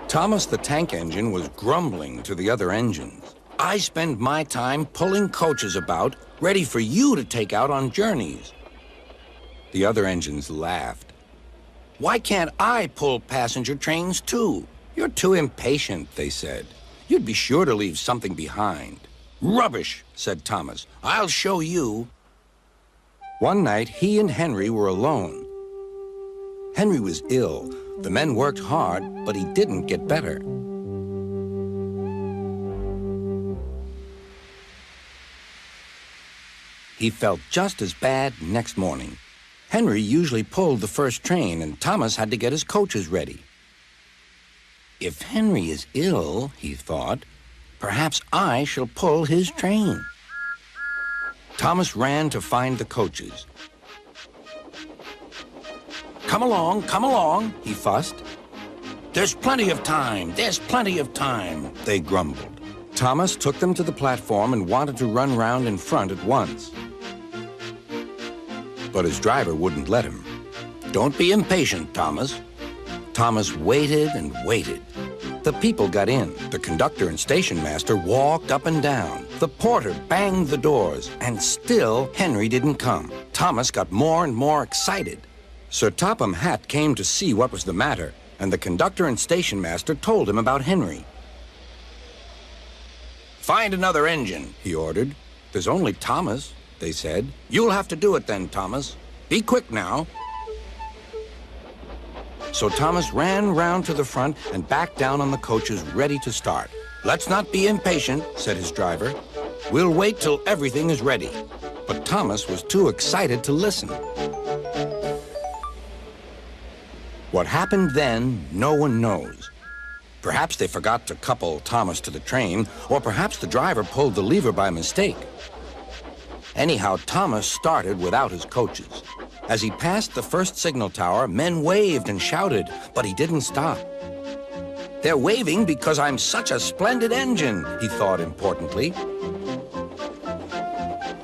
Thomas the Tank Engine was grumbling to the other engines. I spend my time pulling coaches about, ready for you to take out on journeys. The other engines laughed. Why can't I pull passenger trains too? You're too impatient, they said. You'd be sure to leave something behind. Rubbish, said Thomas. I'll show you. One night, he and Henry were alone. Henry was ill. The men worked hard, but he didn't get better. He felt just as bad next morning. Henry usually pulled the first train, and Thomas had to get his coaches ready. If Henry is ill, he thought, perhaps I shall pull his train. Thomas ran to find the coaches. Come along, he fussed. There's plenty of time, they grumbled. Thomas took them to the platform and wanted to run round in front at once. But his driver wouldn't let him. Don't be impatient, Thomas. Thomas waited and waited. The people got in. The conductor and station master walked up and down. The porter banged the doors, and still Henry didn't come. Thomas got more and more excited. Sir Topham Hatt came to see what was the matter, and the conductor and station master told him about Henry. Find another engine, he ordered. There's only Thomas, they said. You'll have to do it then, Thomas. Be quick now. So Thomas ran round to the front and back down on the coaches, ready to start. Let's not be impatient, said his driver. We'll wait till everything is ready. But Thomas was too excited to listen. What happened then, no one knows. Perhaps they forgot to couple Thomas to the train, or perhaps the driver pulled the lever by mistake. Anyhow, Thomas started without his coaches. As he passed the first signal tower, men waved and shouted, but he didn't stop. They're waving because I'm such a splendid engine, he thought importantly.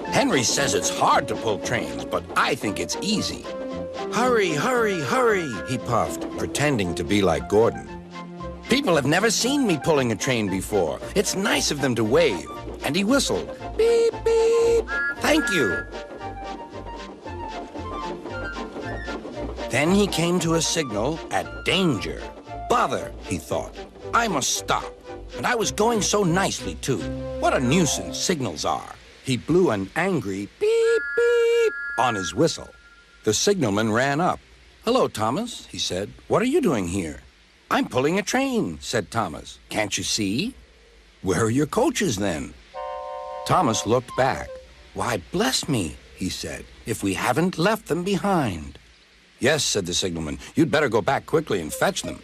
Henry says it's hard to pull trains, but I think it's easy. Hurry, hurry, hurry, he puffed, pretending to be like Gordon. People have never seen me pulling a train before. It's nice of them to wave. And he whistled, beep, beep, thank you. Then he came to a signal at danger. Bother, he thought. I must stop. And I was going so nicely, too. What a nuisance signals are. He blew an angry beep, beep on his whistle. The signalman ran up. Hello, Thomas, he said. What are you doing here? I'm pulling a train, said Thomas. Can't you see? Where are your coaches, then? Thomas looked back. Why, bless me, he said, if we haven't left them behind. Yes, said the signalman. You'd better go back quickly and fetch them.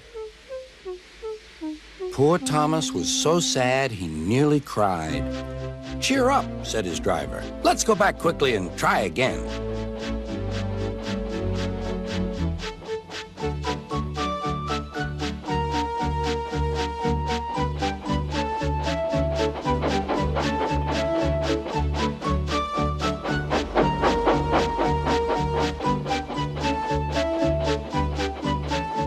Poor Thomas was so sad he nearly cried. Cheer up, said his driver. Let's go back quickly and try again.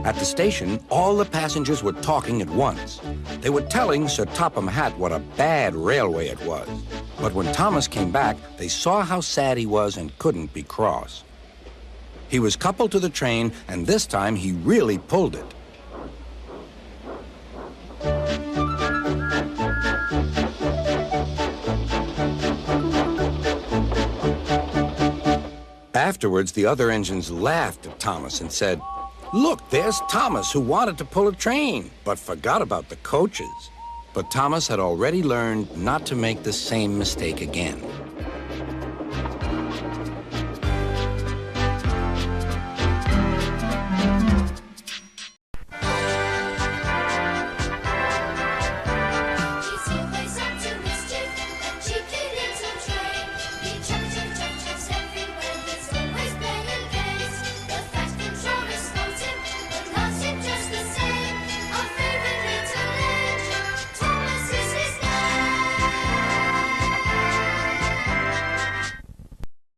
At the station, all the passengers were talking at once. They were telling Sir Topham Hatt what a bad railway it was. But when Thomas came back, they saw how sad he was and couldn't be cross. He was coupled to the train, and this time he really pulled it. Afterwards, the other engines laughed at Thomas and said, Look, there's Thomas who wanted to pull a train, but forgot about the coaches. But Thomas had already learned not to make the same mistake again.